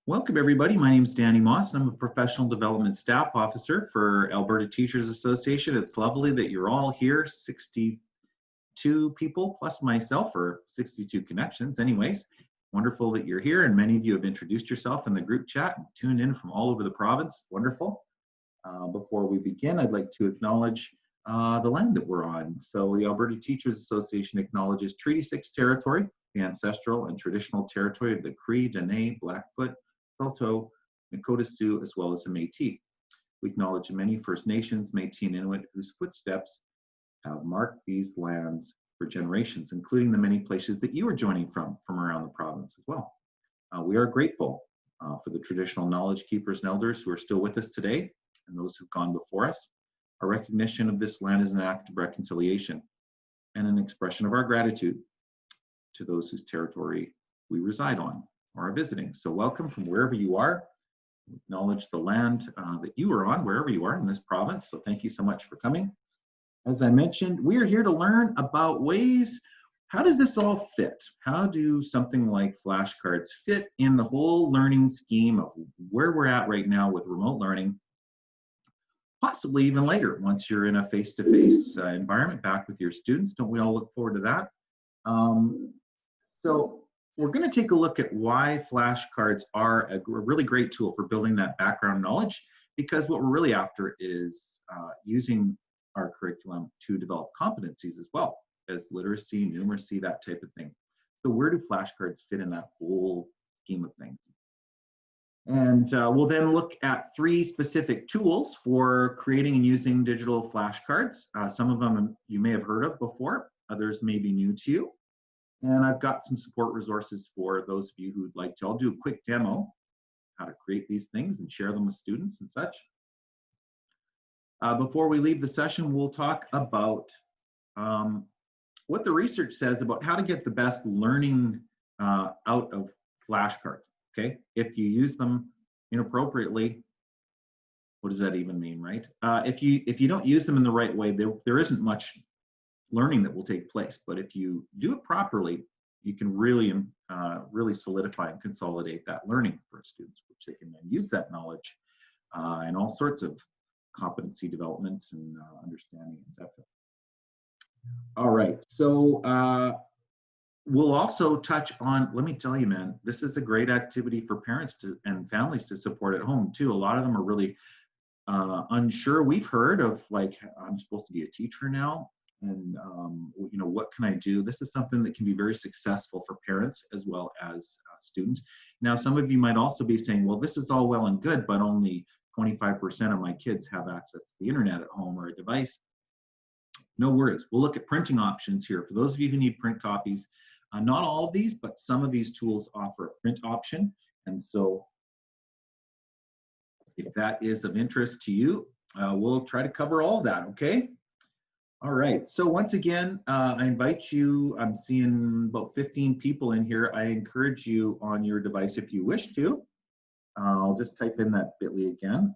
Welcome everybody. My name is Danny Moss and I'm a professional development staff officer for Alberta Teachers Association. It's lovely that you're all here, 62 people plus myself, or 62 connections anyways. Wonderful that you're here, and many of you have introduced yourself in the group chat and tuned in from all over the province. Wonderful. Before we begin, I'd like to acknowledge the land that we're on. So the Alberta Teachers Association acknowledges Treaty 6 territory, the ancestral and traditional territory of the Cree, Dene, Blackfoot, Saulteaux, Nakota Sioux, as well as the Métis. We acknowledge many First Nations, Métis and Inuit whose footsteps have marked these lands for generations, including the many places that you are joining from around the province as well. We are grateful for the traditional knowledge keepers and elders who are still with us today and those who've gone before us. Our recognition of this land is an act of reconciliation and an expression of our gratitude to those whose territory we reside on or are visiting. So welcome from wherever you are. We acknowledge the land that you are on, wherever you are in this province. So thank you so much for coming. As I mentioned, we are here to learn about ways, how does this all fit? How do something like flashcards fit in the whole learning scheme of where we're at right now with remote learning? Possibly even later, once you're in a face-to-face environment back with your students. Don't we all look forward to that? So we're going to take a look at why flashcards are a really great tool for building that background knowledge, because what we're really after is using our curriculum to develop competencies as well as literacy, numeracy, that type of thing. So where do flashcards fit in that whole scheme of things? And we'll then look at 3 specific tools for creating and using digital flashcards. Some of them you may have heard of before, others may be new to you. And I've got some support resources for those of you who'd like to. I'll do a quick demo how to create these things and share them with students and such. Before we leave the session, we'll talk about what the research says about how to get the best learning out of flashcards. Okay, if you use them inappropriately, what does that even mean, right? If you don't use them in the right way, there isn't much learning that will take place. But if you do it properly, you can really solidify and consolidate that learning for students, which they can then use that knowledge in all sorts of competency development and understanding, etc. All right, so we'll also touch on, let me tell you, man, this is a great activity for parents and families to support at home too. A lot of them are really unsure. We've heard of, like, I'm supposed to be a teacher now, and you know, what can I do? This is something that can be very successful for parents as well as students. Now, some of you might also be saying, well, this is all well and good, but only 25% of my kids have access to the internet at home or a device. No worries. We'll look at printing options here. For those of you who need print copies, not all of these, but some of these tools offer a print option. And so if that is of interest to you, we'll try to cover all of that, okay? All right, so once again, I invite you, I'm seeing about 15 people in here. I encourage you on your device, if you wish to, I'll just type in that bit.ly again.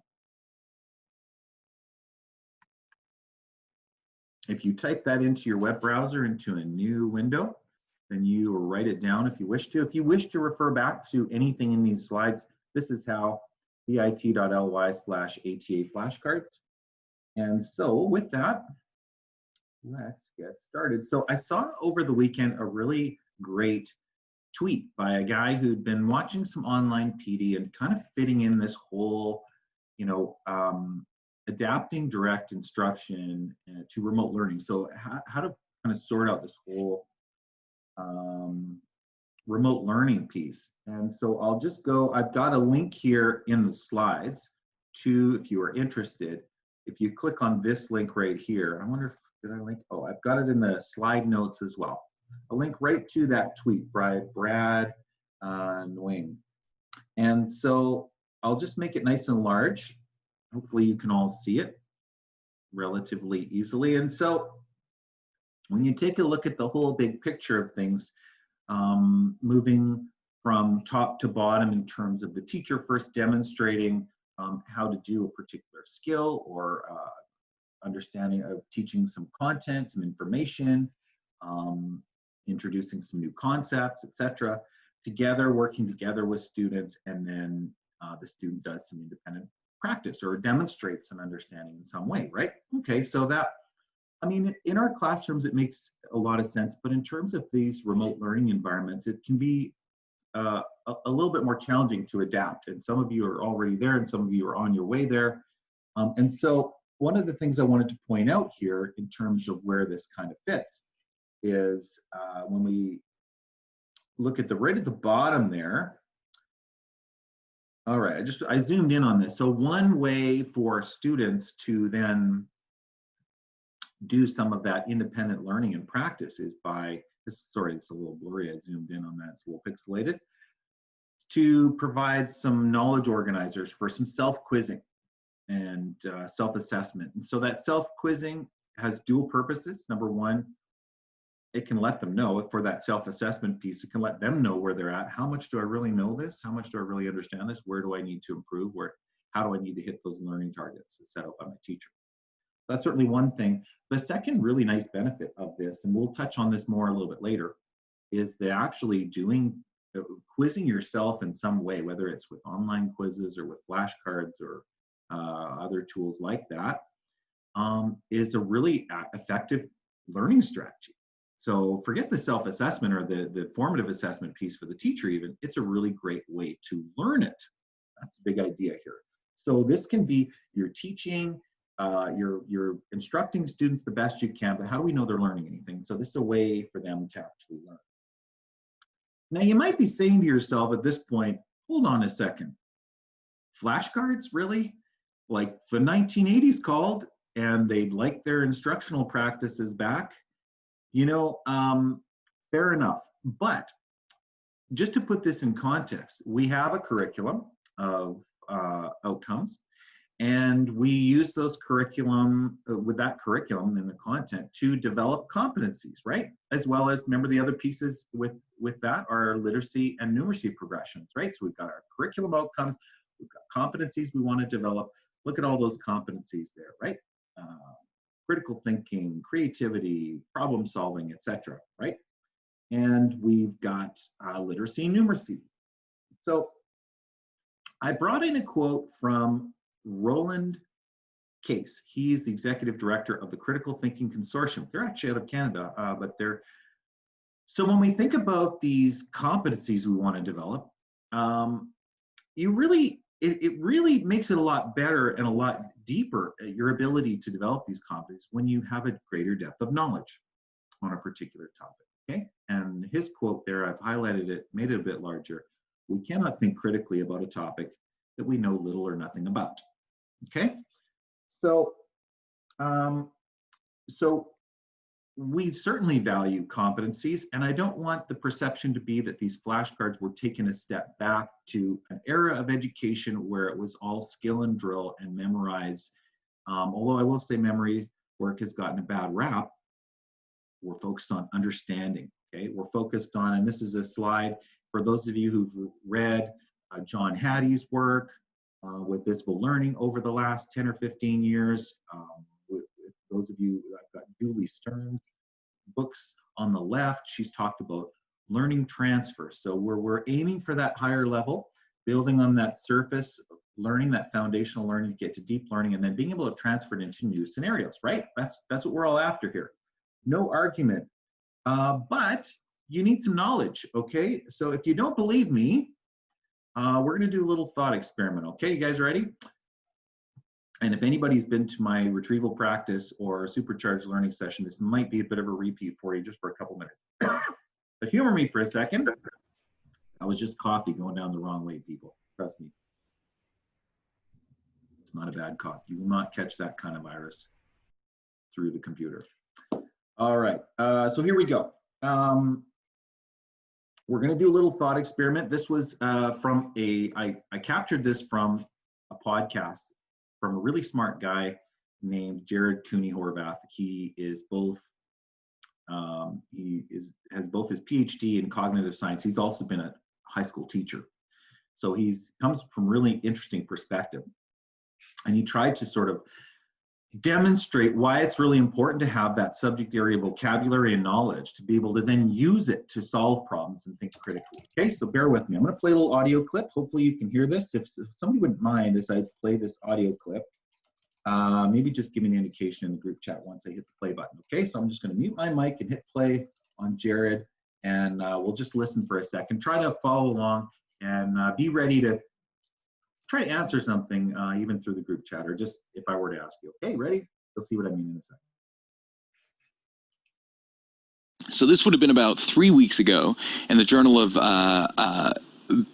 If you type that into your web browser into a new window, then you write it down if you wish to. If you wish to refer back to anything in these slides, this is how, bit.ly/ATA flashcards. And so with that, let's get started. So I saw over the weekend a really great tweet by a guy who'd been watching some online PD and kind of fitting in this whole, you know, adapting direct instruction to remote learning. So how to kind of sort out this whole remote learning piece. And so I'll just go, I've got a link here in the slides to, if you are interested, if you click on this link right here, I wonder if, did I link? Oh, I've got it in the slide notes as well. A link right to that tweet by Brad Nguyen. And so I'll just make it nice and large. Hopefully you can all see it relatively easily. And so when you take a look at the whole big picture of things, moving from top to bottom in terms of the teacher first demonstrating how to do a particular skill or understanding of teaching some content, some information, introducing some new concepts, etc., together, working together with students, and then the student does some independent practice or demonstrates an understanding in some way, right? Okay, so that, I mean, in our classrooms, it makes a lot of sense, but in terms of these remote learning environments, it can be a little bit more challenging to adapt. And some of you are already there, and some of you are on your way there. And so one of the things I wanted to point out here in terms of where this kind of fits is when we look at the right at the bottom there. All right, I zoomed in on this. So one way for students to then do some of that independent learning and practice is by, sorry, it's a little blurry, I zoomed in on that, it's a little pixelated, to provide some knowledge organizers for some self-quizzing and self-assessment. And so that self-quizzing has dual purposes. Number one, it can let them know for that self-assessment piece, it can let them know where they're at. How much do I really know this? How much do I really understand this? Where do I need to improve? How do I need to hit those learning targets set up by my teacher? That's certainly one thing. The second really nice benefit of this, and we'll touch on this more a little bit later, is the actually quizzing yourself in some way, whether it's with online quizzes or with flashcards or other tools like that, is a really effective learning strategy. So forget the self-assessment or the formative assessment piece for the teacher even, it's a really great way to learn it. That's the big idea here. So this can be your teaching, you're instructing students the best you can, but how do we know they're learning anything? So this is a way for them to actually learn. Now you might be saying to yourself at this point, hold on a second, flashcards, really? Like the 1980s called and they'd like their instructional practices back? You know, fair enough. But just to put this in context, we have a curriculum of outcomes, and we use those curriculum, with that curriculum and the content to develop competencies, right? As well as, remember the other pieces with that are literacy and numeracy progressions, right? So we've got our curriculum outcomes, we've got competencies we want to develop. Look at all those competencies there, right? Critical thinking, creativity, problem solving, etc., right? And we've got literacy and numeracy. So I brought in a quote from Roland Case. He's the executive director of the Critical Thinking Consortium. They're actually out of Canada, but they're, so when we think about these competencies we want to develop, it really makes it a lot better and a lot deeper at your ability to develop these competencies when you have a greater depth of knowledge on a particular topic, okay? And his quote there, I've highlighted it, made it a bit larger. We cannot think critically about a topic that we know little or nothing about, okay? So, we certainly value competencies, and I don't want the perception to be that these flashcards were taking a step back to an era of education where it was all skill and drill and memorize. Although I will say memory work has gotten a bad rap, we're focused on understanding, okay? We're focused on, and this is a slide for those of you who've read John Hattie's work with visible learning over the last 10 or 15 years. Those of you, I've got Julie Stern's books on the left. She's talked about learning transfer. So we're aiming for that higher level, building on that surface learning, that foundational learning to get to deep learning, and then being able to transfer it into new scenarios, right? That's what we're all after here. No argument. But you need some knowledge, okay? So if you don't believe me, we're gonna do a little thought experiment, okay? You guys ready? And if anybody's been to my retrieval practice or supercharged learning session, this might be a bit of a repeat for you just for a couple minutes. But humor me for a second. That was just coffee going down the wrong way, people. Trust me. It's not a bad cough. You will not catch that kind of virus through the computer. All right, so here we go. We're gonna do a little thought experiment. This was from I captured this from a podcast from a really smart guy named Jared Cooney Horvath. He is both, has both his PhD in cognitive science. He's also been a high school teacher. So comes from really interesting perspective. And he tried to sort of, demonstrate why it's really important to have that subject area vocabulary and knowledge to be able to then use it to solve problems and think critically. Okay, so bear with me. I'm going to play a little audio clip. Hopefully you can hear this. If somebody wouldn't mind as I play this audio clip, maybe just give me an indication in the group chat once I hit the play button. Okay, so I'm just going to mute my mic and hit play on Jared, and we'll just listen for a second. Try to follow along and be ready to try to answer something even through the group chat, or just if I were to ask you. Okay, ready? You'll see what I mean in a second. So this would have been about 3 weeks ago in the Journal of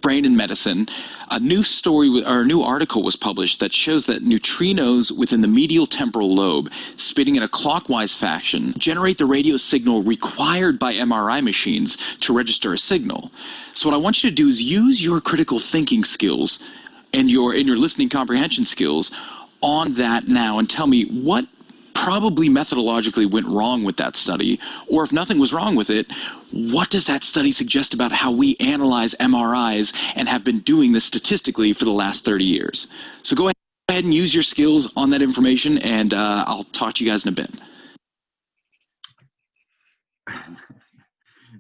Brain and Medicine. A new story or a new article was published that shows that neutrinos within the medial temporal lobe, spinning in a clockwise fashion, generate the radio signal required by MRI machines to register a signal. So what I want you to do is use your critical thinking skills and your listening comprehension skills on that now, and tell me what probably methodologically went wrong with that study, or if nothing was wrong with it, what does that study suggest about how we analyze MRIs and have been doing this statistically for the last 30 years? So go ahead and use your skills on that information, and I'll talk to you guys in a bit.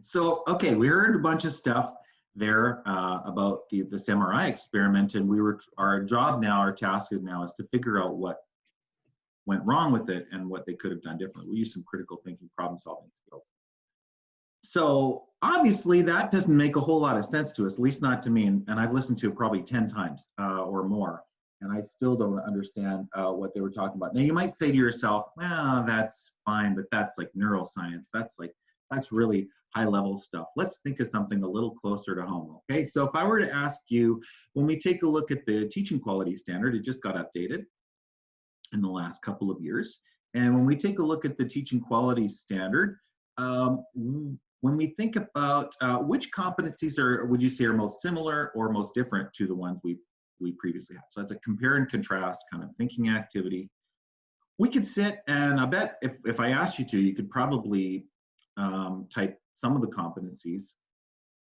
So, okay, we heard a bunch of stuff there about this MRI experiment, and our job now, our task now is to figure out what went wrong with it and what they could have done differently. We use some critical thinking, problem solving skills. So obviously that doesn't make a whole lot of sense to us, at least not to me, and I've listened to it probably 10 times or more, and I still don't understand what they were talking about. Now you might say to yourself, well, that's fine, but that's like neuroscience. That's really high level stuff. Let's think of something a little closer to home, okay? So if I were to ask you, when we take a look at the teaching quality standard, it just got updated in the last couple of years. And when we take a look at the teaching quality standard, when we think about which competencies would you say are most similar or most different to the ones we previously had? So that's a compare and contrast kind of thinking activity. We could sit, and I bet if I asked you to, you could probably type some of the competencies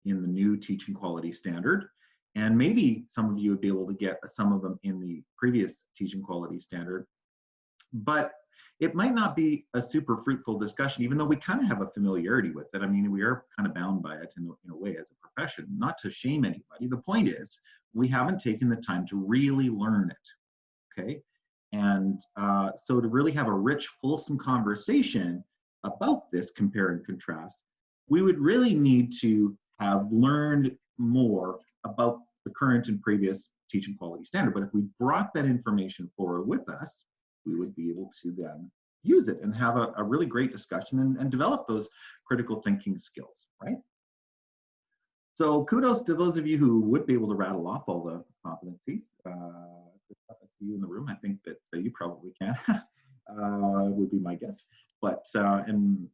in the new teaching quality standard, and maybe some of you would be able to get some of them in the previous teaching quality standard, but it might not be a super fruitful discussion, even though we kind of have a familiarity with it. I mean, we are kind of bound by it in a way as a profession, not to shame anybody. The point is, we haven't taken the time to really learn it, okay? And so to really have a rich, fulsome conversation about this compare and contrast, we would really need to have learned more about the current and previous teaching quality standard. But if we brought that information forward with us, we would be able to then use it and have a really great discussion and develop those critical thinking skills, right? So kudos to those of you who would be able to rattle off all the competencies. I see you in the room. I think that you probably can, would be my guess. But, and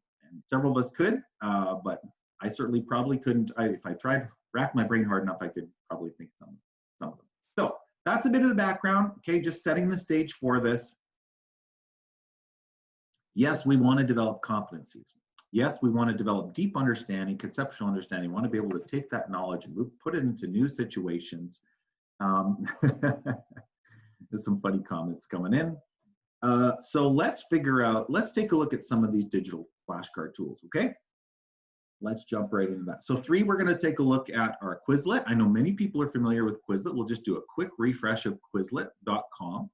several of us could, but I certainly probably couldn't. If I tried, rack my brain hard enough, I could probably think some of them. So that's a bit of the background, okay, just setting the stage for this. Yes, we want to develop competencies. Yes, we want to develop deep understanding, conceptual understanding. We want to be able to take that knowledge and put it into new situations. There's some funny comments coming in. So let's take a look at some of these digital flashcard tools, okay? Let's jump right into that. So we're going to take a look at our Quizlet. I know many people are familiar with Quizlet. We'll just do a quick refresh of Quizlet.com.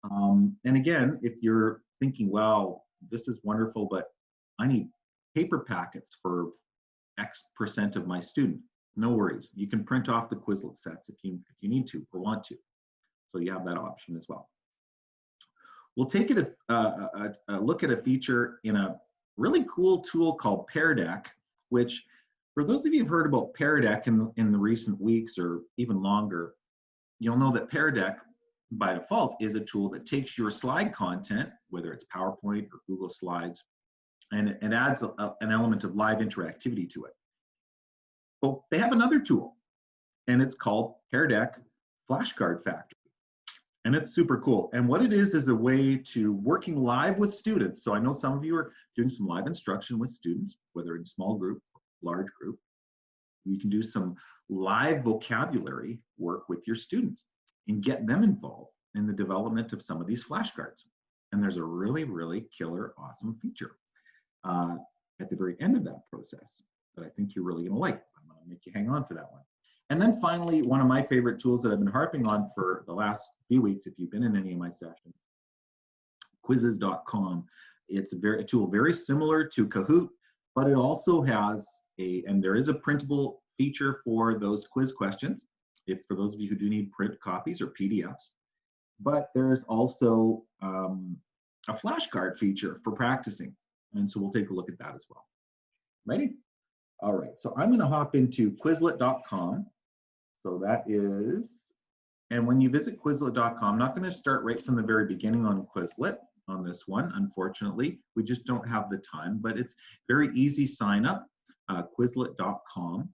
And again, if you're thinking, well, this is wonderful, but I need paper packets for X% of my student. No worries. You can print off the Quizlet sets if you need to or want to. So you have that option as well. We'll take a look at a feature in a really cool tool called Pear Deck, which for those of you who've heard about Pear Deck in the recent weeks or even longer, you'll know that Pear Deck by default is a tool that takes your slide content, whether it's PowerPoint or Google Slides, and it adds an element of live interactivity to it. But they have another tool, and it's called Pear Deck Flashcard Factory. And it's super cool. And what it is a way to working live with students. So I know some of you are doing some live instruction with students, whether in small group or large group. You can do some live vocabulary work with your students and get them involved in the development of some of these flashcards. And there's a really, really killer, awesome feature at the very end of that process that I think you're really going to like. I'm going to make you hang on for that one. And then finally, one of my favorite tools that I've been harping on for the last few weeks, if you've been in any of my sessions, Quizzes.com. It's a tool very similar to Kahoot, but it also has and there is a printable feature for those quiz questions, for those of you who do need print copies or PDFs. But there's also a flashcard feature for practicing. And so we'll take a look at that as well. Ready? All right, so I'm gonna hop into Quizlet.com. So that is, and when you visit Quizlet.com, I'm not gonna start right from the very beginning on Quizlet on this one, unfortunately. We just don't have the time, but it's very easy sign up, Quizlet.com.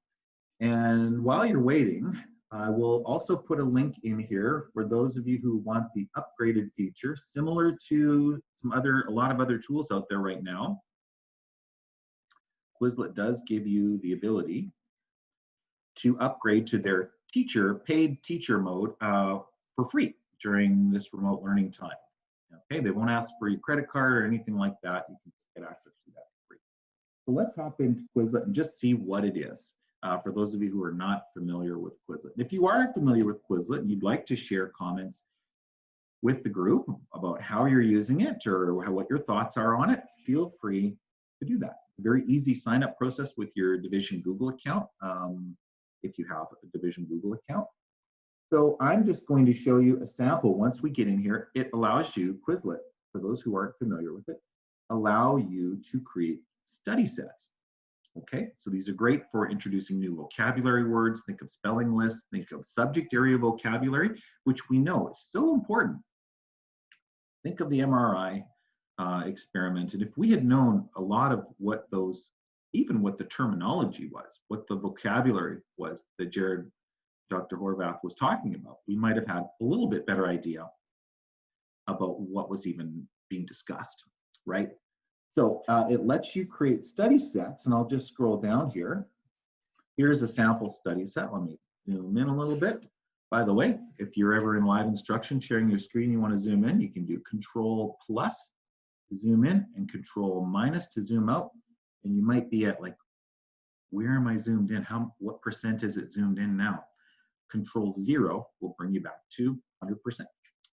And while you're waiting, I will also put a link in here for those of you who want the upgraded feature, similar to a lot of other tools out there right now. Quizlet does give you the ability to upgrade to their paid teacher mode for free during this remote learning time. Okay, they won't ask for your credit card or anything like that. You can get access to that for free. So let's hop into Quizlet and just see what it is. For those of you who are not familiar with Quizlet. If you are familiar with Quizlet and you'd like to share comments with the group about how you're using it or what your thoughts are on it, feel free to do that. Very easy sign up process with your Division Google account, if you have a Division Google account. So I'm just going to show you a sample. Once we get in here, it allows you, Quizlet, for those who aren't familiar with it, allow you to create study sets. Okay, so these are great for introducing new vocabulary words. Think of spelling lists, think of subject area vocabulary, which we know is so important. Think of the MRI experiment. And if we had known a lot of what even what the terminology was, what the vocabulary was that Dr. Horvath was talking about, we might have had a little bit better idea about what was even being discussed, right? So it lets you create study sets, and I'll just scroll down here. Here's a sample study set. Let me zoom in a little bit. By the way, if you're ever in live instruction sharing your screen, you want to zoom in, you can do Control+ to zoom in and Control- to zoom out. And you might be at like, where am I zoomed in? What percent is it zoomed in now? Control-0 will bring you back to 100%.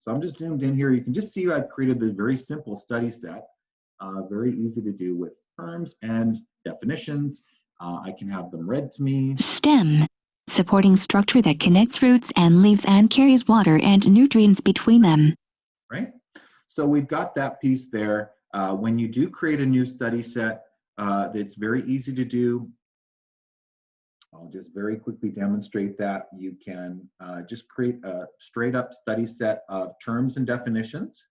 So I'm just zoomed in here. You can just see I've created this very simple study set. Very easy to do with terms and definitions. I can have them read to me. STEM, supporting structure that connects roots and leaves and carries water and nutrients between them. Right? So we've got that piece there. When you do create a new study set, it's very easy to do. I'll just very quickly demonstrate that. You can just create a straight up study set of terms and definitions.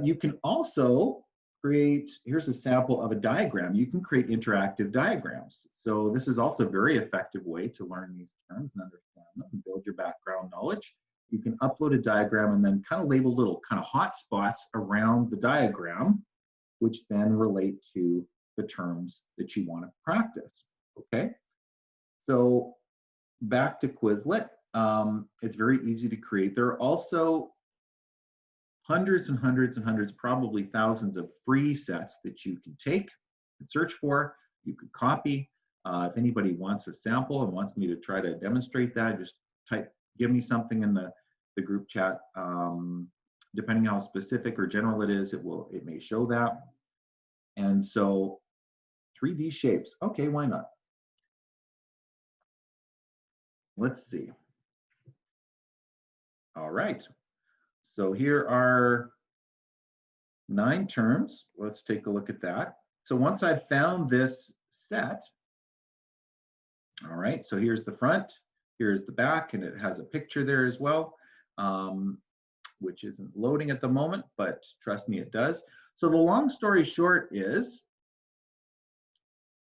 You can also create, here's a sample of a diagram. You can create interactive diagrams. So this is also a very effective way to learn these terms and understand them and build your background knowledge. You can upload a diagram and then kind of label little kind of hot spots around the diagram, which then relate to the terms that you want to practice, okay? So back to Quizlet, it's very easy to create. There are also hundreds and hundreds and hundreds, probably thousands of free sets that you can take and search for. You could copy. If anybody wants a sample and wants me to try to demonstrate that, just give me something in the group chat. Depending how specific or general it is, it may show that. And so 3D shapes, okay, why not? Let's see. All right. So here are 9 terms. Let's take a look at that. So once I've found this set, all right, so here's the front, here's the back, and it has a picture there as well, which isn't loading at the moment, but trust me, it does. So the long story short is,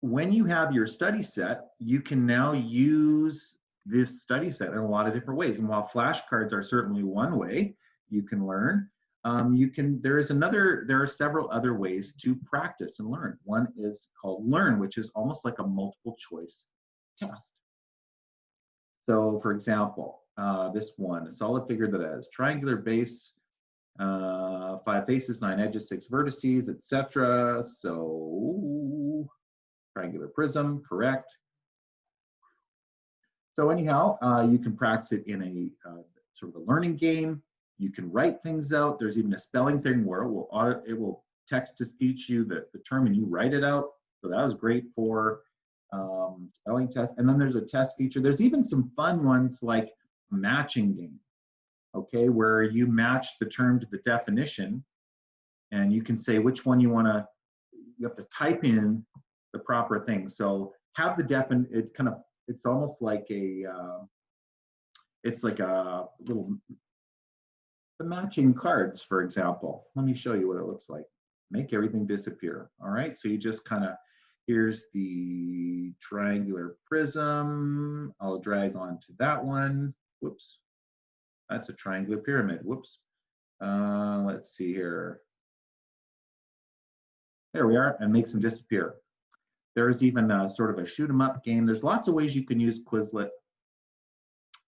when you have your study set, you can now use this study set in a lot of different ways. And while flashcards are certainly one way you can learn, there are several other ways to practice and learn. One is called Learn, which is almost like a multiple choice test. So for example, this one, a solid figure that has triangular base 5 faces, 9 edges, 6 vertices, etc. So triangular prism, correct. So anyhow, you can practice it in a sort of a learning game. You can write things out. There's even a spelling thing where it will text to speech you the term and you write it out. So that was great for spelling test. And then there's a test feature. There's even some fun ones like a matching game, okay, where you match the term to the definition and you can say which one you want to, you have to type in the proper thing. So have the it's almost like it's like a little, the matching cards, for example. Let me show you what it looks like. Make everything disappear. All right, so you just kind of, here's the triangular prism. I'll drag onto that one. Whoops, that's a triangular pyramid. Whoops. Let's see here. There we are, and makes them disappear. There's even a, sort of a shoot 'em up game. There's lots of ways you can use Quizlet,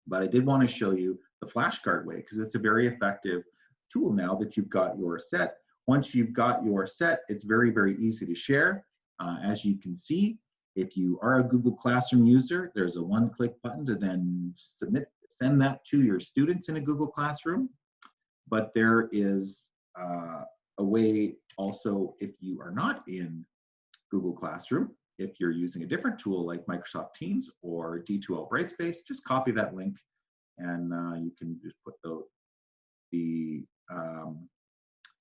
but I did want to show you the flashcard way because it's a very effective tool now that you've got your set. Once you've got your set, it's very, very easy to share. As you can see, if you are a Google Classroom user, there's a one-click button to then send that to your students in a Google Classroom. But there is a way also if you are not in Google Classroom, if you're using a different tool like Microsoft Teams or D2L Brightspace, just copy that link and you can just put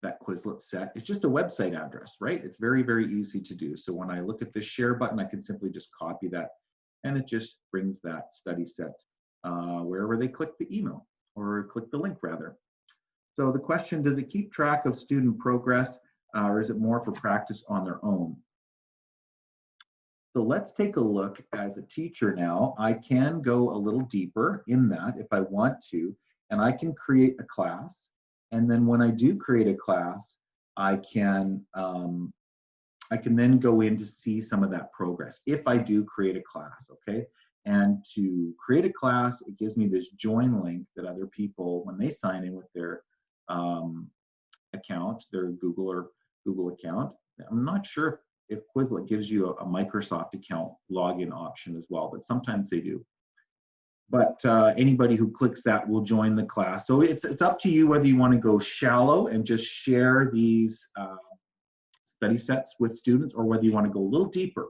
that Quizlet set. It's just a website address, right? It's very, very easy to do. So when I look at this share button, I can simply just copy that and it just brings that study set wherever they click the email or click the link rather. So the question, does it keep track of student progress or is it more for practice on their own? So let's take a look as a teacher now. I can go a little deeper in that if I want to, and I can create a class. And then when I do create a class, I can then go in to see some of that progress if I do create a class, okay? And to create a class, it gives me this join link that other people, when they sign in with their account, their Google account. I'm not sure if Quizlet gives you a Microsoft account login option as well, but sometimes they do. But anybody who clicks that will join the class. So it's up to you whether you want to go shallow and just share these study sets with students, or whether you want to go a little deeper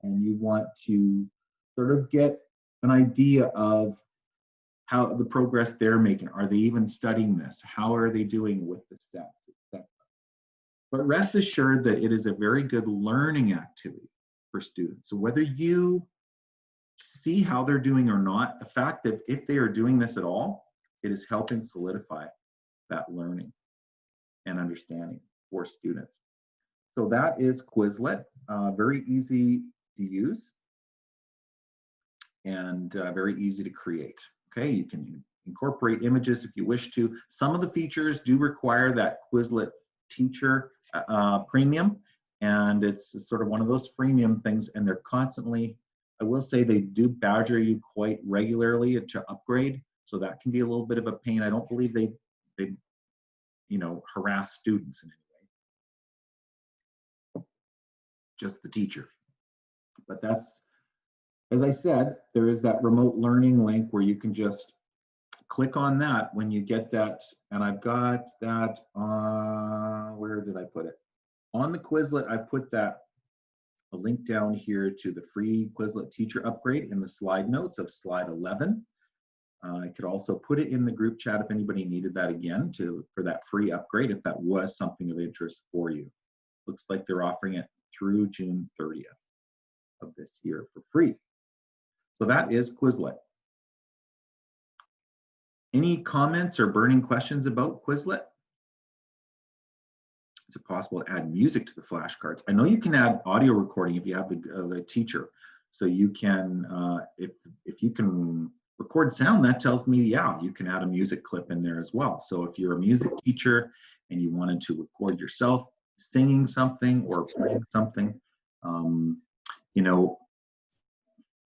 and you want to sort of get an idea of how the progress they're making. Are they even studying this? How are they doing with the sets, etc. But rest assured that it is a very good learning activity for students. So whether you see how they're doing or not, the fact that if they are doing this at all, it is helping solidify that learning and understanding for students. So that is Quizlet, very easy to use and very easy to create. Okay, you can incorporate images if you wish to. Some of the features do require that Quizlet teacher premium, and it's sort of one of those freemium things, and they're constantly, I will say they do badger you quite regularly to upgrade, so that can be a little bit of a pain. I don't believe they harass students in any way, just the teacher. But that's, as I said, there is that remote learning link where you can just click on that when you get that, and I've got that on, where did I put it? On the Quizlet, I put that, a link down here to the free Quizlet teacher upgrade in the slide notes of slide 11. I could also put it in the group chat if anybody needed that again for that free upgrade, if that was something of interest for you. Looks like they're offering it through June 30th of this year for free. So that is Quizlet. Any comments or burning questions about Quizlet? Is it possible to add music to the flashcards? I know you can add audio recording if you have the teacher. So you can, if you can record sound, that tells me, yeah, you can add a music clip in there as well. So if you're a music teacher and you wanted to record yourself singing something or playing something,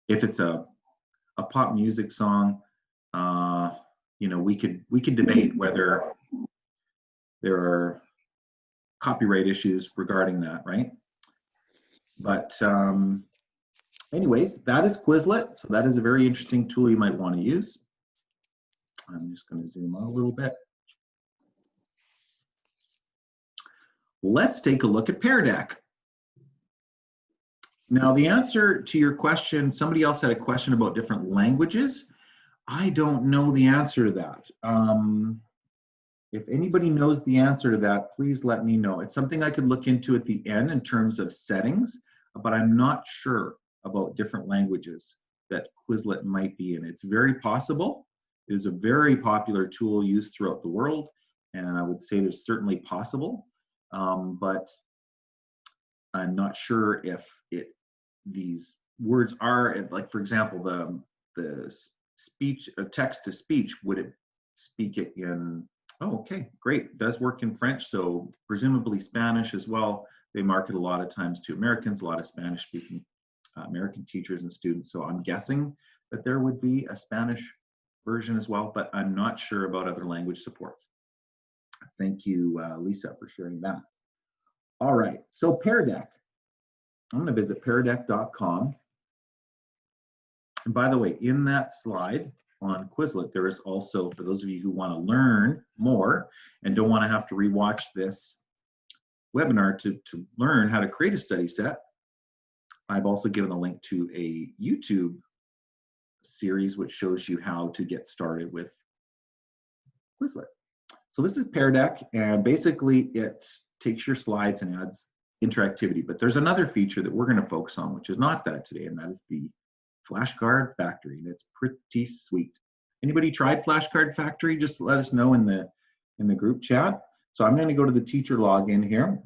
if it's a pop music song, we could debate whether there are copyright issues regarding that, right? But anyways, that is Quizlet. So that is a very interesting tool you might want to use. I'm just going to zoom out a little bit. Let's take a look at Pear Deck. Now, the answer to your question, somebody else had a question about different languages. I don't know the answer to that. If anybody knows the answer to that, please let me know. It's something I could look into at the end in terms of settings, but I'm not sure about different languages that Quizlet might be in. It's very possible. It is a very popular tool used throughout the world, and I would say there's certainly possible, but I'm not sure if these words are, like for example, the speech, text to speech, would it speak it in, oh, okay, great, it does work in French, so presumably Spanish as well. They market a lot of times to Americans, a lot of Spanish speaking American teachers and students, so I'm guessing that there would be a Spanish version as well, but I'm not sure about other language supports. Thank you, Lisa, for sharing that. All right, so Pear Deck. I'm going to visit peardeck.com. And by the way, in that slide on Quizlet, there is also, for those of you who want to learn more and don't want to have to rewatch this webinar to learn how to create a study set, I've also given a link to a YouTube series which shows you how to get started with Quizlet. So this is Pear Deck, and basically it takes your slides and adds interactivity. But there's another feature that we're going to focus on, which is not that today, and that is the Flashcard Factory, and it's pretty sweet. Anybody tried Flashcard Factory? Just let us know in the group chat. So I'm going to go to the teacher login here.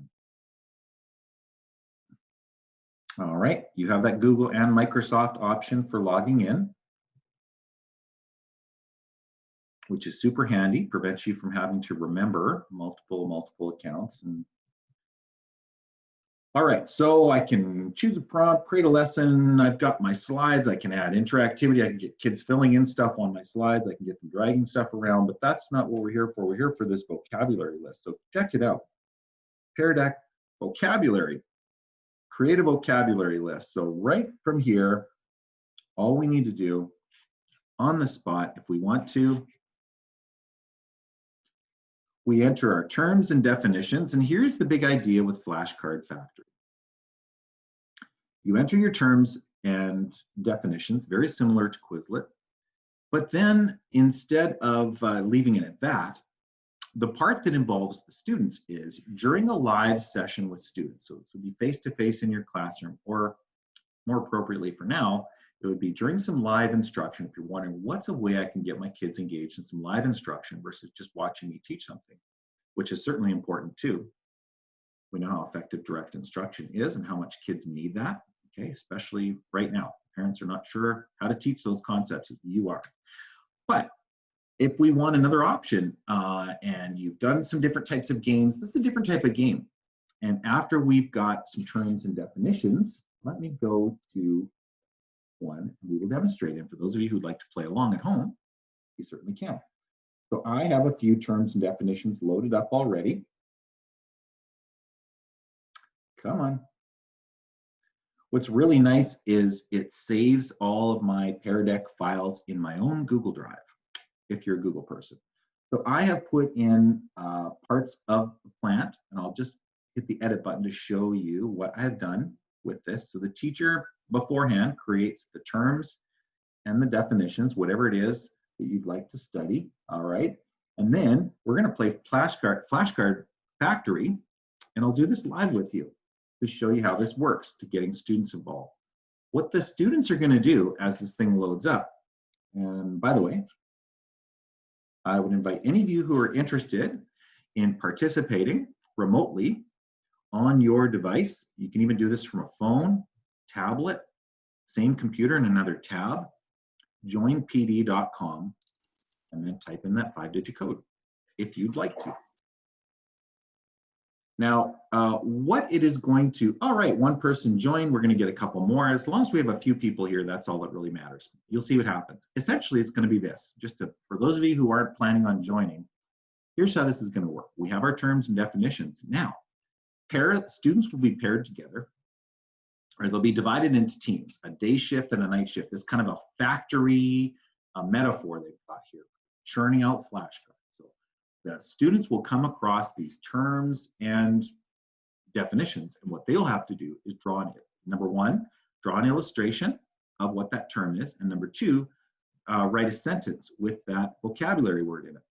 All right, you have that Google and Microsoft option for logging in, which is super handy, prevents you from having to remember multiple accounts. And all right, so I can choose a prompt, create a lesson. I've got my slides. I can add interactivity. I can get kids filling in stuff on my slides. I can get them dragging stuff around, but that's not what we're here for. We're here for this vocabulary list. So check it out. Pear Deck vocabulary. Create a vocabulary list. So right from here, all we need to do on the spot, if we want to, we enter our terms and definitions, and here's the big idea with Flashcard Factory. You enter your terms and definitions, very similar to Quizlet, but then instead of leaving it at that, the part that involves the students is during a live session with students. So this would be face-to-face in your classroom, or more appropriately for now, it would be during some live instruction. If you're wondering, what's a way I can get my kids engaged in some live instruction versus just watching me teach something, which is certainly important too. We know how effective direct instruction is and how much kids need that, okay, especially right now. Parents are not sure how to teach those concepts. You are. But if we want another option and you've done some different types of games, this is a different type of game. And after we've got some terms and definitions, let me go to one, and we will demonstrate. And for those of you who'd like to play along at home, you certainly can. So I have a few terms and definitions loaded up already. Come on. What's really nice is it saves all of my Pear Deck files in my own Google Drive, if you're a Google person. So I have put in parts of the plant, and I'll just hit the edit button to show you what I have done with this. So the teacher beforehand creates the terms and the definitions, whatever it is that you'd like to study, all right? And then we're gonna play Flashcard Factory, and I'll do this live with you to show you how this works, to getting students involved. What the students are gonna do as this thing loads up, and by the way, I would invite any of you who are interested in participating remotely on your device. You can even do this from a phone, tablet, same computer in another tab. Joinpd.com and then type in that 5-digit code if you'd like to. Now, what it is going to, all right, one person joined, we're going to get a couple more. As long as we have a few people here, that's all that really matters. You'll see what happens. Essentially, it's going to be this, just to, for those of you who aren't planning on joining, here's how this is going to work. We have our terms and definitions. Now, students will be paired together, or they'll be divided into teams, a day shift and a night shift. It's kind of a factory metaphor they've got here, churning out flashcards. So the students will come across these terms and definitions, and what they'll have to do is draw an, number one, draw an illustration of what that term is, and number two, write a sentence with that vocabulary word in it.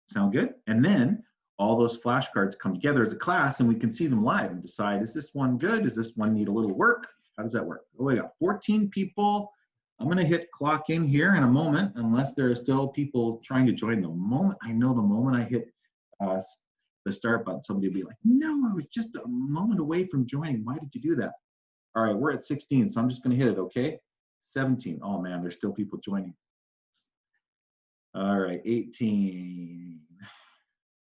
Sound good? And then all those flashcards come together as a class, and we can see them live and decide, is this one good? Does this one need a little work? How does that work? Oh, we got 14 people. I'm going to hit clock in here in a moment, unless there are still people trying to join. The moment I hit the start button, somebody will be like, no, I was just a moment away from joining. Why did you do that? All right, we're at 16, so I'm just going to hit it, okay? 17. Oh, man, there's still people joining. All right, 18.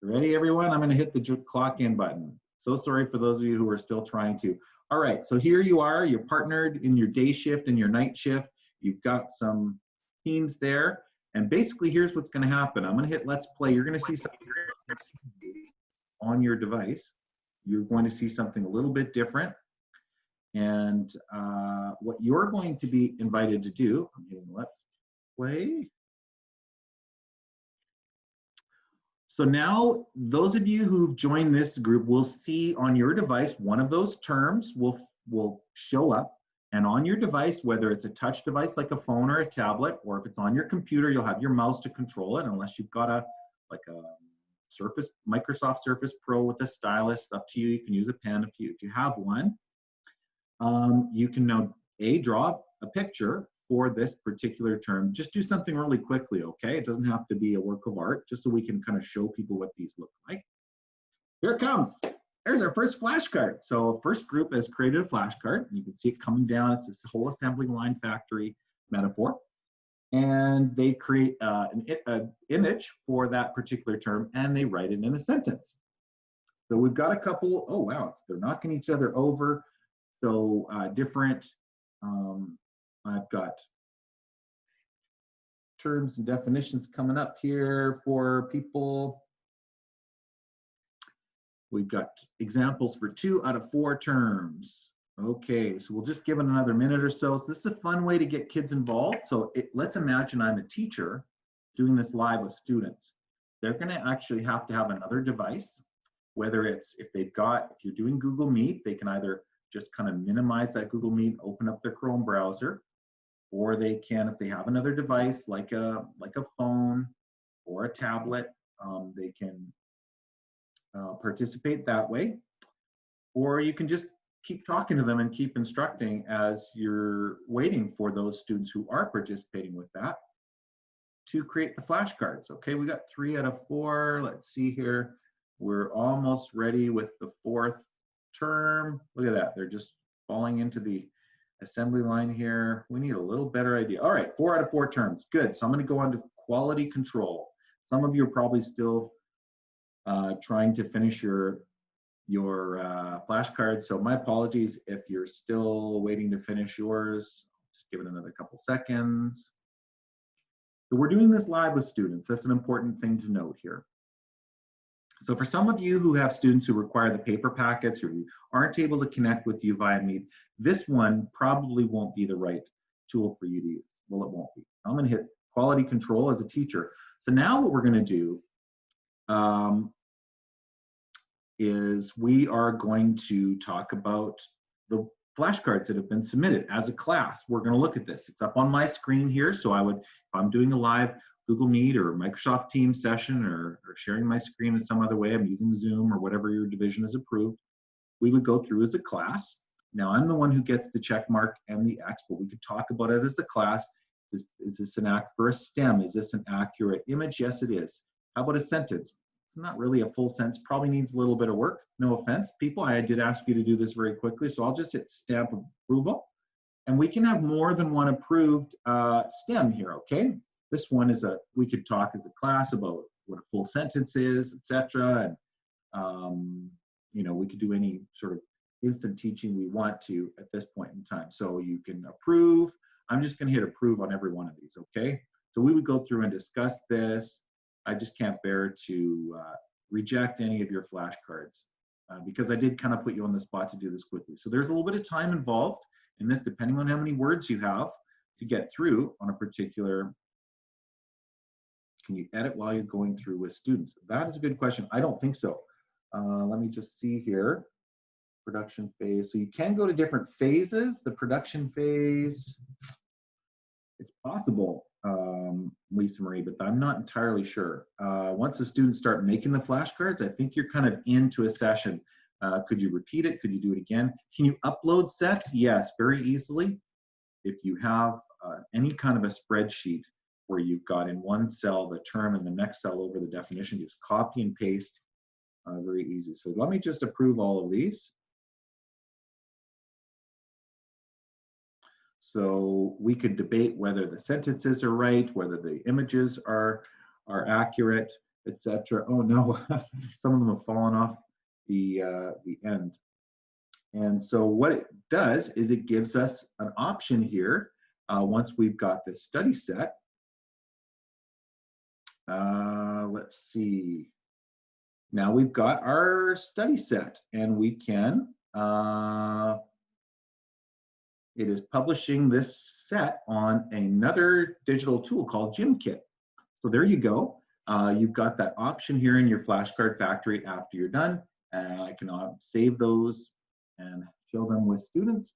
Ready, everyone? I'm going to hit the clock in button. So sorry for those of you who are still trying to. All right, so here you are. You're partnered in your day shift and your night shift. You've got some teams there. And basically, here's what's going to happen. I'm going to hit Let's Play. You're going to see something on your device. You're going to see something a little bit different. And what you're going to be invited to do, I'm hitting Let's Play. So now, those of you who've joined this group will see on your device, one of those terms will show up. And on your device, whether it's a touch device like a phone or a tablet, or if it's on your computer, you'll have your mouse to control it, unless you've got a Surface, Microsoft Surface Pro with a stylus. Up to you. You can use a pen if you have one. You can now draw a picture for this particular term. Just do something really quickly, okay? It doesn't have to be a work of art, just so we can kind of show people what these look like. Here it comes. There's our first flashcard. So first group has created a flashcard. You can see it coming down. It's this whole assembly line factory metaphor. And they create an image for that particular term, and they write it in a sentence. So we've got a couple, oh wow, they're knocking each other over. So different, I've got terms and definitions coming up here for people. We've got examples for 2 out of 4 terms. Okay, so we'll just give it another minute or so. So this is a fun way to get kids involved. So let's imagine I'm a teacher doing this live with students. They're gonna actually have to have another device, whether it's, if you're doing Google Meet, they can either just kind of minimize that Google Meet, open up their Chrome browser, or they can, if they have another device like a phone or a tablet, they can participate that way. Or you can just keep talking to them and keep instructing as you're waiting for those students who are participating with that to create the flashcards. Okay, we got 3 out of 4. Let's see here. We're almost ready with the 4th term. Look at that. They're just falling into the assembly line here. We need a little better idea. All right, 4 out of 4 terms. Good. So I'm going to go on to quality control. Some of you are probably still trying to finish your flashcards. So my apologies if you're still waiting to finish yours. Just give it another couple seconds. So we're doing this live with students. That's an important thing to note here. So for some of you who have students who require the paper packets or who aren't able to connect with you via Meet, this one probably won't be the right tool for you to use. Well, it won't be. I'm going to hit quality control as a teacher. So now what we're going to do is we are going to talk about the flashcards that have been submitted as a class. We're going to look at this. It's up on my screen here. So if I'm doing a live Google Meet or Microsoft Teams session or sharing my screen in some other way, I'm using Zoom or whatever your division has approved, we would go through as a class. Now I'm the one who gets the check mark and the X, but we could talk about it as a class. Is this an act for a STEM? Is this an accurate image? Yes, it is. How about a sentence? It's not really a full sentence, probably needs a little bit of work. No offense, people, I did ask you to do this very quickly, so I'll just hit stamp approval. And we can have more than one approved STEM here, okay? This one is we could talk as a class about what a full sentence is, etc. And we could do any sort of instant teaching we want to at this point in time. So you can approve. I'm just going to hit approve on every one of these, okay? So we would go through and discuss this. I just can't bear to reject any of your flashcards because I did kind of put you on the spot to do this quickly. So there's a little bit of time involved in this, depending on how many words you have to get through on a particular. Can you edit while you're going through with students? That is a good question. I don't think so. Let me just see here. Production phase. So you can go to different phases. The production phase, it's possible, Lisa Marie, but I'm not entirely sure. Once the students start making the flashcards, I think you're kind of into a session. Could you repeat it? Could you do it again? Can you upload sets? Yes, very easily. If you have any kind of a spreadsheet where you've got in one cell the term and the next cell over the definition, just copy and paste, very easy. So let me just approve all of these. So we could debate whether the sentences are right, whether the images are accurate, etc. Oh no, some of them have fallen off the end. And so what it does is it gives us an option here once we've got this study set. Let's see. Now we've got our study set, and we can. It is publishing this set on another digital tool called GymKit. So there you go. You've got that option here in your Flashcard Factory after you're done. I can save those and show them with students.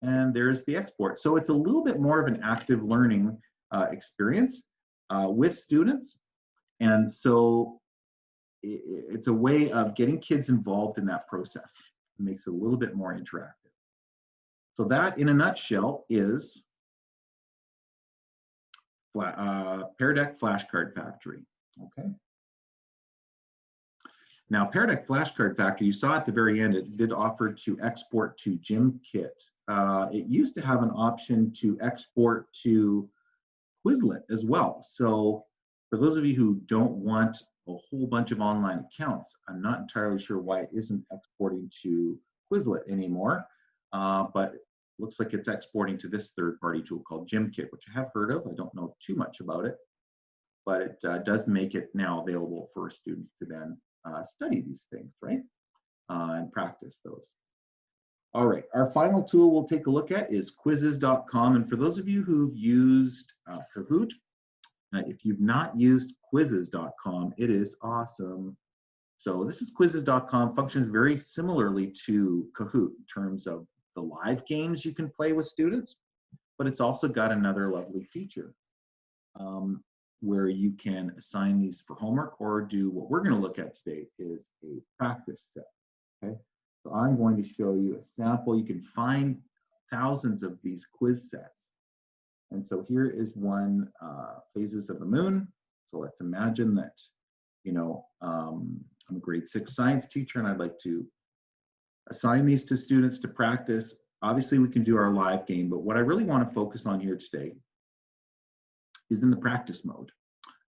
And there's the export. So it's a little bit more of an active learning experience with students. And so it's a way of getting kids involved in that process. It makes it a little bit more interactive. So that, in a nutshell, is Pear Deck Flashcard Factory. Okay. Now, Pear Deck Flashcard Factory, you saw at the very end, it did offer to export to GymKit. It used to have an option to export to Quizlet as well. So for those of you who don't want a whole bunch of online accounts, I'm not entirely sure why it isn't exporting to Quizlet anymore. But looks like it's exporting to this third-party tool called GymKit, which I have heard of. I don't know too much about it, but it does make it now available for students to then study these things, right? And practice those. All right, our final tool we'll take a look at is Quizzes.com. And for those of you who've used Kahoot, if you've not used Quizzes.com, it is awesome. So this is Quizzes.com, functions very similarly to Kahoot in terms of the live games you can play with students, but it's also got another lovely feature where you can assign these for homework or do what we're going to look at today is a practice set. Okay, so I'm going to show you a sample. You can find thousands of these quiz sets. And so here is one, phases of the moon. So let's imagine that, you know, I'm a grade 6 science teacher and I'd like to assign these to students to practice. Obviously we can do our live game, but what I really want to focus on here today is in the practice mode.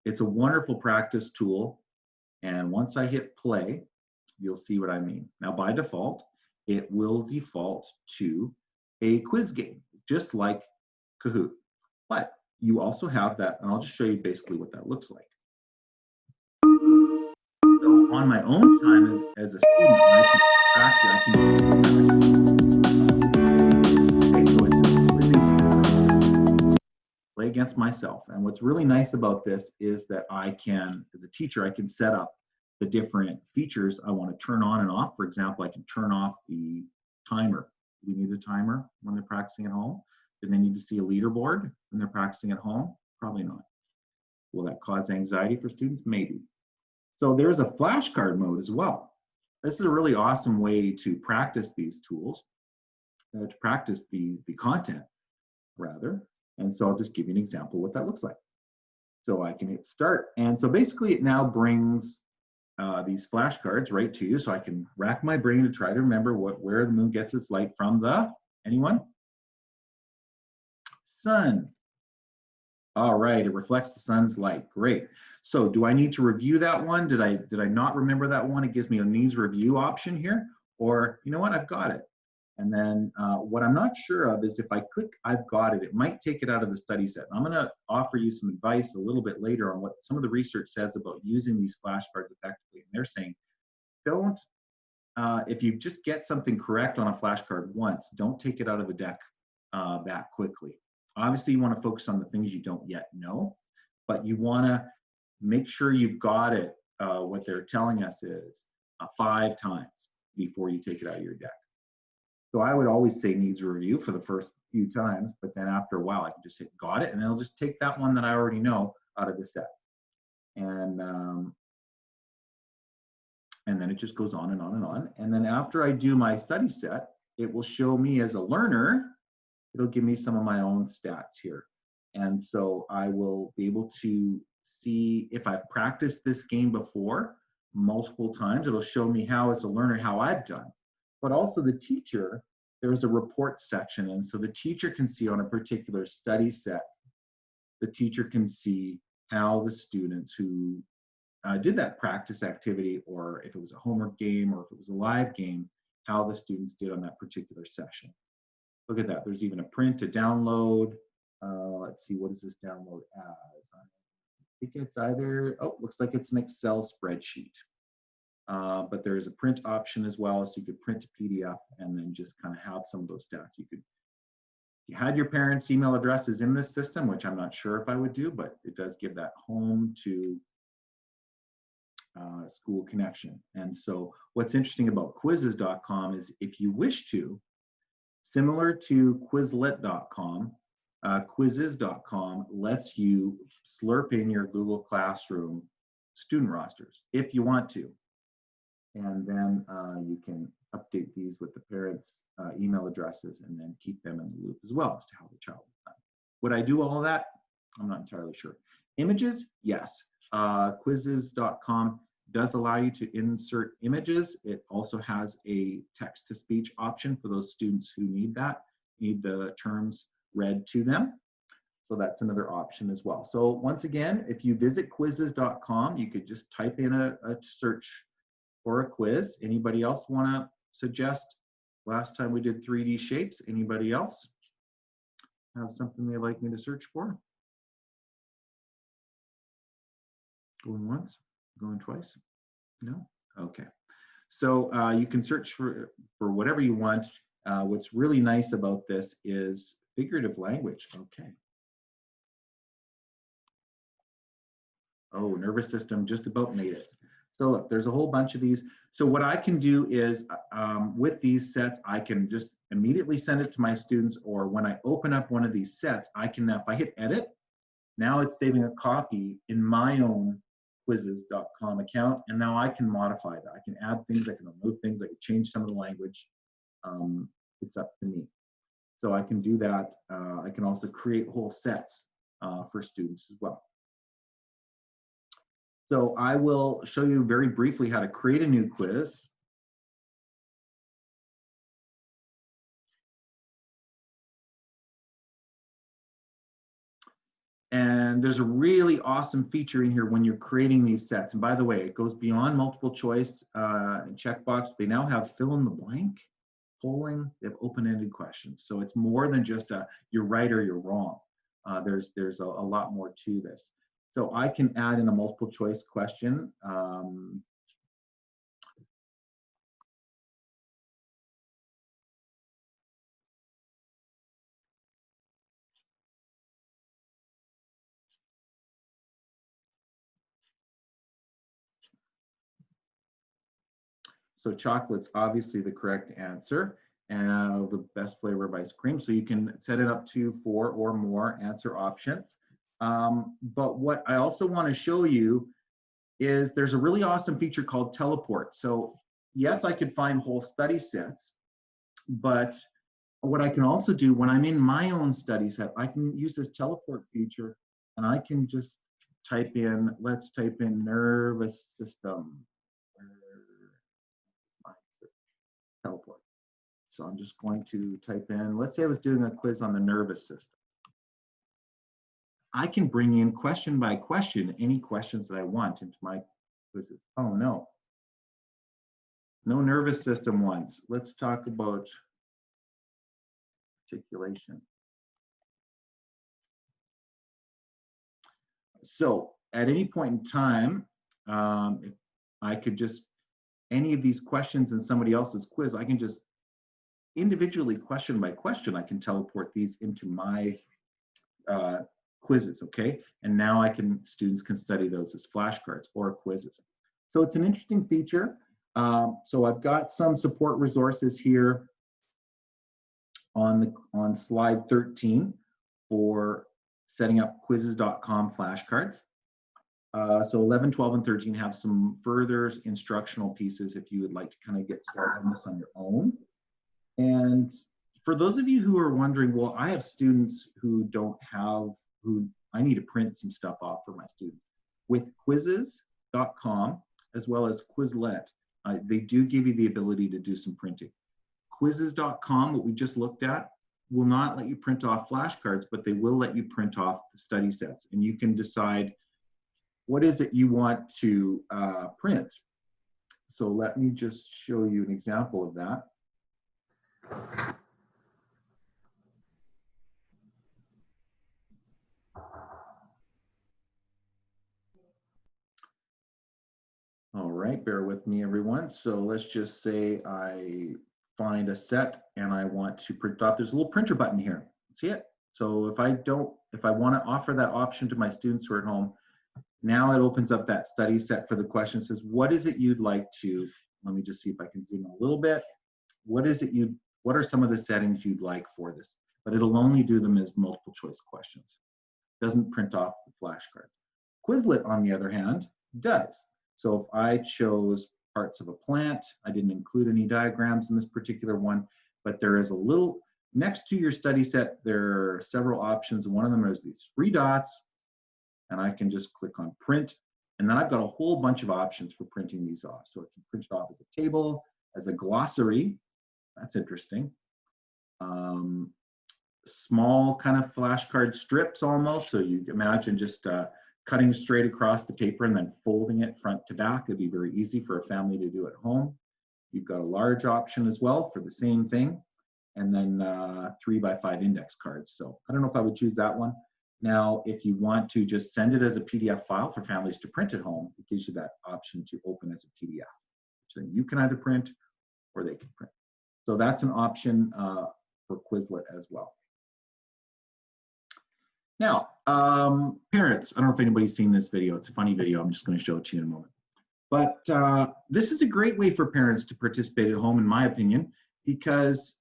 It's a wonderful practice tool. And once I hit play, you'll see what I mean. Now by default, it will default to a quiz game, just like Kahoot. But you also have that, and I'll just show you basically what that looks like. So on my own time as a student, I can play against myself. And what's really nice about this is that I can, as a teacher, I can set up the different features I want to turn on and off. For example, I can turn off the timer. We need a timer when they're practicing at home. Do they need to see a leaderboard when they're practicing at home? Probably not. Will that cause anxiety for students? Maybe. So there's a flashcard mode as well. This is a really awesome way to practice these tools, to practice the content, rather. And so I'll just give you an example of what that looks like. So I can hit start. And so basically it now brings these flashcards right to you. So I can rack my brain to try to remember where the moon gets its light from. Anyone? Sun. All right, it reflects the sun's light. Great. So do I need to review that one? Did I not remember that one? It gives me a needs review option here. Or, you know what, I've got it. And then what I'm not sure of is if I click I've got it, it might take it out of the study set. I'm going to offer you some advice a little bit later on what some of the research says about using these flashcards effectively. And they're saying, don't, if you just get something correct on a flashcard once, don't take it out of the deck that quickly. Obviously, you want to focus on the things you don't yet know, but you want to make sure you've got it. What they're telling us is 5 times before you take it out of your deck. So I would always say needs a review for the first few times, but then after a while I can just hit got it, and it'll just take that one that I already know out of the set. And then it just goes on and on and on. And then after I do my study set, it will show me as a learner, it'll give me some of my own stats here. And so I will be able to see if I've practiced this game before multiple times. It'll show me how as a learner, how I've done. But also the teacher, there's a report section. And so the teacher can see on a particular study set, the teacher can see how the students who did that practice activity, or if it was a homework game, or if it was a live game, how the students did on that particular session. Look at that. There's even a print, a download. Let's see, what does this download as? I think it's either, oh, looks like it's an Excel spreadsheet. But there's a print option as well, so you could print a PDF and then just kind of have some of those stats. You could, if you had your parents' email addresses in this system, which I'm not sure if I would do, but it does give that home to school connection. And so what's interesting about Quizzes.com is if you wish to, similar to Quizlet.com, Quizzes.com lets you slurp in your Google Classroom student rosters if you want to. And then you can update these with the parents' email addresses and then keep them in the loop as well as to how the child is done. Would I do all of that? I'm not entirely sure. Images, yes. Quizzes.com does allow you to insert images. It also has a text-to-speech option for those students who need that, need the terms read to them. So that's another option as well. So once again, if you visit quizzes.com, you could just type in a search for a quiz. Anybody else want to suggest? Last time we did 3D shapes. Anybody else have something they'd like me to search for? Going once, going twice? No? Okay. So you can search for whatever you want. What's really nice about this is figurative language. Okay. Oh, nervous system just about made it. So look, there's a whole bunch of these. So what I can do is with these sets, I can just immediately send it to my students, or when I open up one of these sets, I can, if I hit edit, now it's saving a copy in my own Quizzes.com account, and now I can modify that. I can add things, I can remove things, I can change some of the language. It's up to me. So I can do that. I can also create whole sets for students as well. So I will show you very briefly how to create a new quiz. And there's a really awesome feature in here when you're creating these sets. And by the way, it goes beyond multiple choice and checkbox. They now have fill in the blank, polling, they have open-ended questions. So it's more than just a you're right or you're wrong. There's a lot more to this. So I can add in a multiple choice question. So chocolate's obviously the correct answer, and the best flavor of ice cream. So you can set it up to 4 or more answer options. But what I also want to show you is there's a really awesome feature called teleport. So yes, I could find whole study sets, but what I can also do when I'm in my own study set, I can use this teleport feature, and I can just type in, let's type in nervous system. Teleport. So I'm just going to type in, let's say I was doing a quiz on the nervous system. I can bring in question by question any questions that I want into my quizzes. Oh no, no nervous system ones. Let's talk about articulation. So at any point in time, if I could just, any of these questions in somebody else's quiz, I can just individually, question by question, I can teleport these into my quizzes, okay? And now students can study those as flashcards or quizzes. So it's an interesting feature. So I've got some support resources here on slide 13 for setting up Quizzes.com flashcards. So 11, 12, and 13 have some further instructional pieces if you would like to kind of get started on this on your own. And for those of you who are wondering, well, I have students who I need to print some stuff off for my students. With Quizzes.com, as well as Quizlet, they do give you the ability to do some printing. Quizzes.com, what we just looked at, will not let you print off flashcards, but they will let you print off the study sets. And you can decide what is it you want to print. So let me just show you an example of that. All right, bear with me, everyone. So let's just say I find a set and I want to print off. There's a little printer button here. See it? So if I want to offer that option to my students who are at home, now it opens up that study set for the question. It says, what is it you'd like to, let me just see if I can zoom in a little bit. What are some of the settings you'd like for this? But it'll only do them as multiple choice questions. It doesn't print off the flashcards. Quizlet, on the other hand, does. So if I chose parts of a plant, I didn't include any diagrams in this particular one, but there is a little, next to your study set, there are several options. And one of them is these 3 dots, and I can just click on print. And then I've got a whole bunch of options for printing these off. So it can print it off as a table, as a glossary. That's interesting. Small kind of flashcard strips almost. So you imagine just cutting straight across the paper and then folding it front to back. It'd be very easy for a family to do at home. You've got a large option as well for the same thing. And then 3x5 index cards. So I don't know if I would choose that one. Now, if you want to just send it as a PDF file for families to print at home, it gives you that option to open as a PDF. So you can either print or they can print. So that's an option for Quizlet as well. Now, parents, I don't know if anybody's seen this video. It's a funny video. I'm just going to show it to you in a moment. But this is a great way for parents to participate at home, in my opinion, because,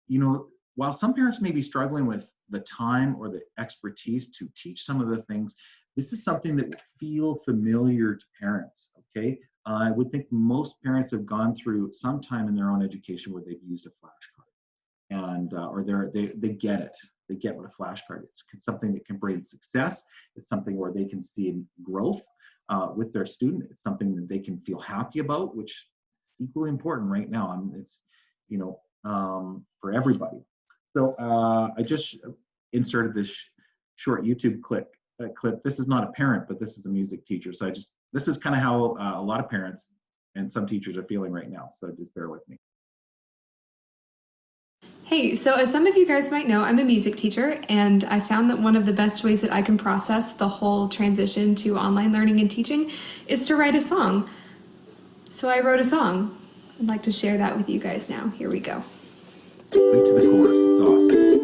you know, while some parents may be struggling with the time or the expertise to teach some of the things, this is something that will feel familiar to parents, okay? I would think most parents have gone through some time in their own education where they've used a flashcard, and or they get it. They get what a flashcard is. It's something that can bring success. It's something where they can see growth with their student. It's something that they can feel happy about, which is equally important right now. It's, you know, for everybody. So I just inserted this short YouTube clip. This is not a parent, but this is a music teacher. So this is kind of how a lot of parents and some teachers are feeling right now. So just bear with me. Hey, so as some of you guys might know, I'm a music teacher, and I found that one of the best ways that I can process the whole transition to online learning and teaching is to write a song. So I wrote a song. I'd like to share that with you guys now. Here we go. Right to the chorus. It's awesome.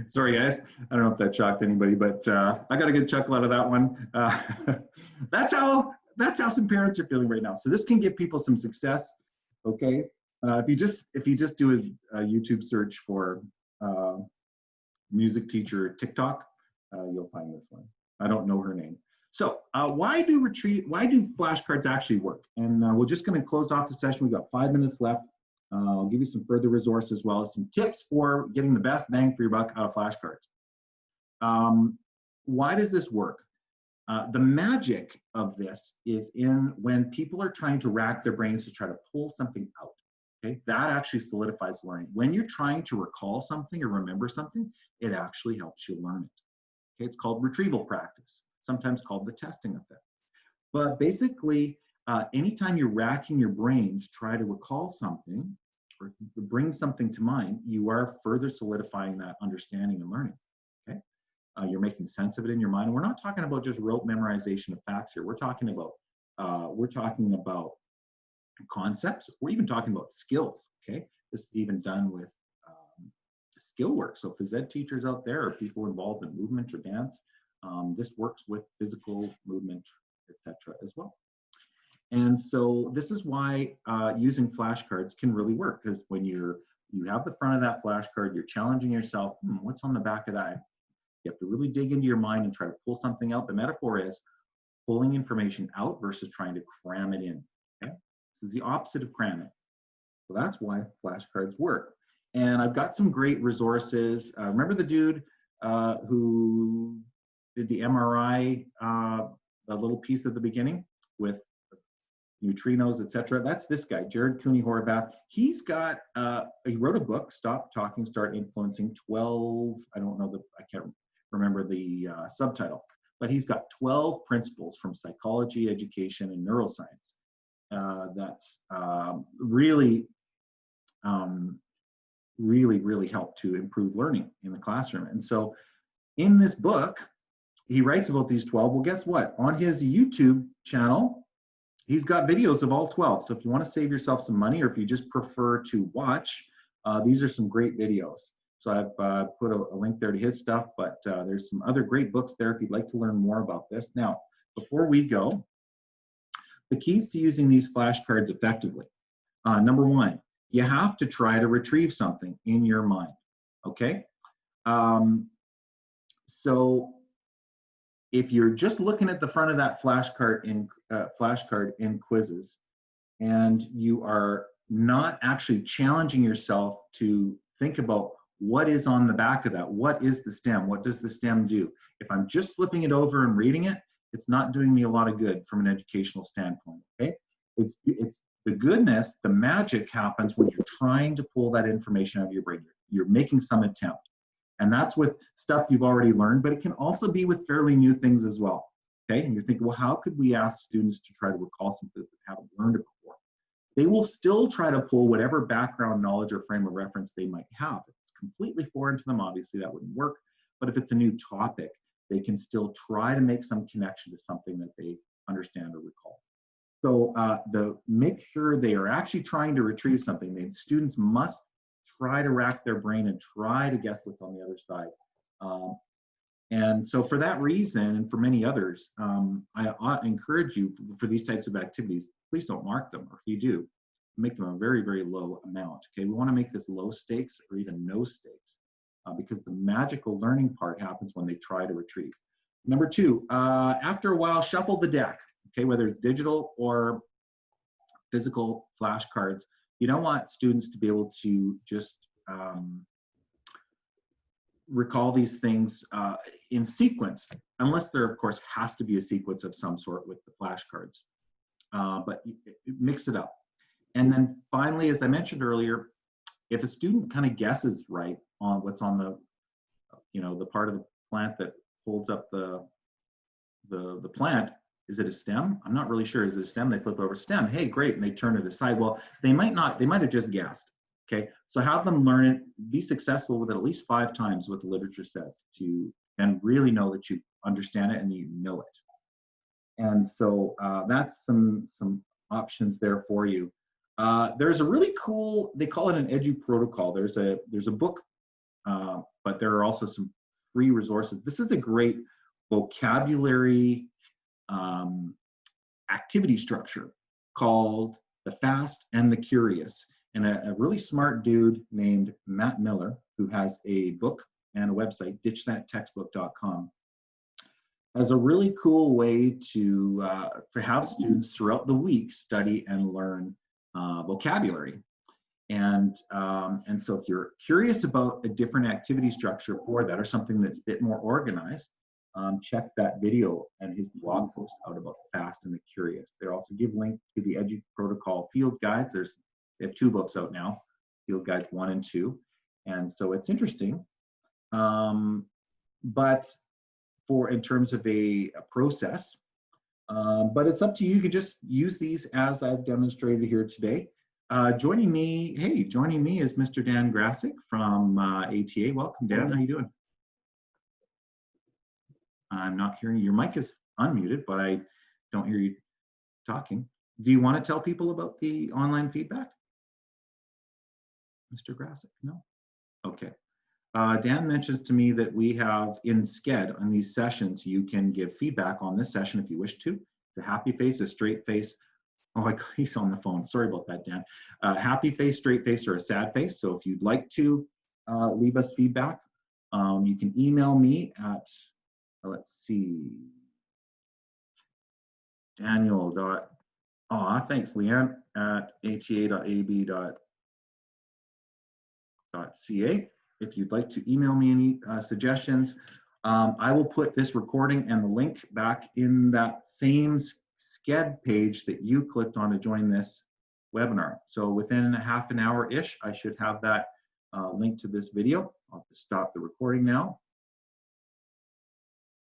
Sorry, guys. I don't know if that shocked anybody, but I got a good chuckle out of that one. That's how some parents are feeling right now. So this can give people some success. Okay, if you just do a YouTube search for music teacher TikTok, you'll find this one. I don't know her name. So why do flashcards actually work? And we're just going to close off the session. We've got 5 minutes left. I'll give you some further resources as well as some tips for getting the best bang for your buck out of flashcards. Why does this work? The magic of this is in when people are trying to rack their brains to try to pull something out. Okay, that actually solidifies learning. When you're trying to recall something or remember something, it actually helps you learn it. Okay, it's called retrieval practice, sometimes called the testing effect. But basically, anytime you're racking your brain to try to recall something or bring something to mind, you are further solidifying that understanding and learning. Okay, you're making sense of it in your mind. And we're not talking about just rote memorization of facts here. We're talking about concepts. We're even talking about skills. Okay, this is even done with skill work. So phys ed teachers out there or people involved in movement or dance, this works with physical movement, etc. as well. And so this is why using flashcards can really work, because when you have the front of that flashcard, you're challenging yourself, what's on the back of that? You have to really dig into your mind and try to pull something out. The metaphor is pulling information out versus trying to cram it in. Okay? This is the opposite of cramming. So that's why flashcards work. And I've got some great resources. Remember the dude who did the MRI, a little piece at the beginning with neutrinos, etc. That's this guy, Jared Cooney Horvath. He's got, he wrote a book, Stop Talking, Start Influencing, 12, I can't remember the subtitle, but he's got 12 principles from psychology, education, and neuroscience that's really helped to improve learning in the classroom. And so in this book, he writes about these 12. Well, guess what? On his YouTube channel, he's got videos of all 12. So if you want to save yourself some money, or if you just prefer to watch, these are some great videos. So I've put a link there to his stuff, but there's some other great books there if you'd like to learn more about this. Now, before we go, the keys to using these flashcards effectively. Number one, you have to try to retrieve something in your mind, okay? So if you're just looking at the front of that flashcard in quizzes, and you are not actually challenging yourself to think about what is on the back of that, what is the stem, what does the stem do? If I'm just flipping it over and reading it, it's not doing me a lot of good from an educational standpoint, okay? It's the goodness, the magic happens when you're trying to pull that information out of your brain. You're making some attempt. And that's with stuff you've already learned, but it can also be with fairly new things as well, okay? And you're thinking, well, how could we ask students to try to recall something that they haven't learned it before? They will still try to pull whatever background knowledge or frame of reference they might have. If it's completely foreign to them, obviously that wouldn't work. But if it's a new topic, they can still try to make some connection to something that they understand or recall. So make sure they are actually trying to retrieve something. The students must try to rack their brain and try to guess what's on the other side. And so for that reason, and for many others, I encourage you for these types of activities, please don't mark them, or if you do, make them a very, very low amount. Okay, we want to make this low stakes or even no stakes, because the magical learning part happens when they try to retrieve. Number two, after a while, shuffle the deck. Okay, whether it's digital or physical flashcards, you don't want students to be able to just recall these things in sequence, unless there, of course, has to be a sequence of some sort with the flashcards. But mix it up. And then finally, as I mentioned earlier, if a student kind of guesses right on what's on the, the part of the plant that holds up the plant, is it a stem? I'm not really sure. Is it a stem? They flip over stem. Hey, great. And they turn it aside. Well, they might not. They might have just guessed. Okay. So have them learn it, be successful with it at least 5 times what the literature says, and really know that you understand it and you know it. And so that's some options there for you. There's a really cool, they call it an edu protocol. There's a book, but there are also some free resources. This is a great vocabulary activity structure called The Fast and the Curious. And a really smart dude named Matt Miller, who has a book and a website, ditchthattextbook.com, has a really cool way to have students throughout the week study and learn vocabulary. And so if you're curious about a different activity structure for that, or something that's a bit more organized, check that video and his blog post out about the Fast and the Curious. They also give links to the Edu Protocol field guides. They have 2 books out now, field guides 1 and 2. And so it's interesting. But in terms of a process. But it's up to you. You can just use these as I've demonstrated here today. Joining me is Mr. Dan Grassick from ATA. Welcome, Dan. How you doing? I'm not hearing you. Your mic is unmuted, but I don't hear you talking. Do you want to tell people about the online feedback? Mr. Grassick, no? Okay. Dan mentions to me that we have in Sched on these sessions, you can give feedback on this session if you wish to. It's a happy face, a straight face. Oh, he's on the phone. Sorry about that, Dan. Happy face, straight face, or a sad face. So if you'd like to leave us feedback, you can email me at, let's see, Daniel. Thanks, Leanne, at ata.ab.ca. If you'd like to email me any suggestions, I will put this recording and the link back in that same Sched page that you clicked on to join this webinar. So within a half an hour-ish, I should have that link to this video. I'll just stop the recording now.